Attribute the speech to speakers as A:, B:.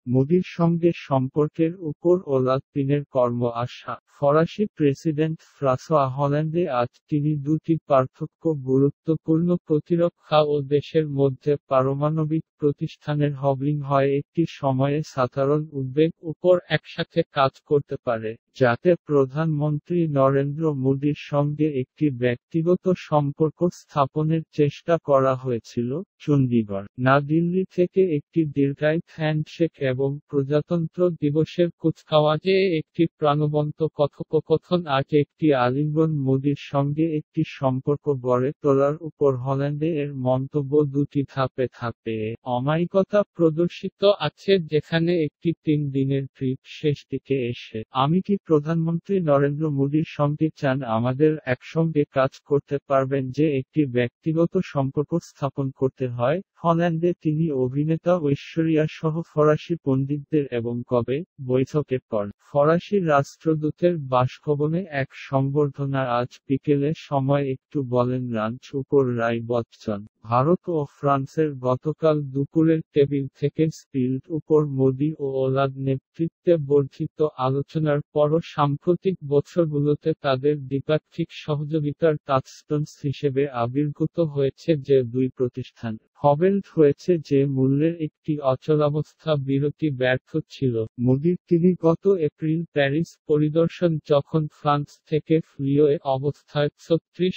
A: মোদির সঙ্গে সম্পর্কের উপর ওলাদপিনের কর্ম আসা। ফরাসি প্রেসিডেন্ট ফ্রাঁসোয়া হল্যান্ডে আজ তিনি দুটি পার্থক্য গুরুত্বপূর্ণ প্রতিরক্ষা ও দেশের মধ্যে পারমাণবিক প্রতিষ্ঠানের হবলিং হয় একটি সময়ে সাধারণ উদ্বেগ উপর একসাথে কাজ করতে পারে, যাতে প্রধানমন্ত্রী নরেন্দ্র মোদির সঙ্গে একটি ব্যক্তিগত সম্পর্ক স্থাপনের চেষ্টা করা হয়েছিল। চণ্ডীগড়, না দিল্লি থেকে একটি দীর্ঘায়িত হ্যান্ডশেক এবং প্রজাতন্ত্র দিবসের কুচকাওয়াজে একটি প্রাণবন্ত কথোপকথন আজ একটি আলিঙ্গন মোদির সঙ্গে একটি সম্পর্ক গড়ে তোলার উপর হল্যান্ডে এর মন্তব্য দুটি ধাপে ধাপে অমায়িকতা প্রদর্শিত আছে, যেখানে একটি 3 দিনের ট্রিপ শেষ দিকে এসে আমি কি প্রধানমন্ত্রী নরেন্দ্র মোদির সঙ্গে চান আমাদের একসঙ্গে কাজ করতে পারবেন যে একটি ব্যক্তিগত সম্পর্ক স্থাপন করতে হয়। হল্যান্ডে তিনি অভিনেতা ঐশ্বরিয়া সহ ফরাসি পণ্ডিতদের এবং কবে বৈঠকের পর ফরাসি রাষ্ট্রদূতের বাসভবনে এক সংবর্ধনা আজ বিকেলে সময় একটু বলেন রাঞ্চ উপর রায় বচ্চন। ভারত ও ফ্রান্সের গতকাল দুপুরের টেবিল থেকে স্পিল্ড উপর মোদি ও ওলাদ নেতৃত্বে বর্ধিত আলোচনার পরও সাম্প্রতিক বছরগুলোতে তাদের দ্বিপাক্ষিক সহযোগিতার টাচস্টোনস হিসেবে আবির্ভূত হয়েছে যে দুই প্রতিষ্ঠান হবেল্ড হয়েছে যে মূল্যের একটি অচলাবস্থা বিরতি ব্যর্থ ছিল। মোদির তিনি গত এপ্রিল প্যারিস পরিদর্শন যখন ফ্রান্স থেকে ফ্লিওয়ে অবস্থায় 36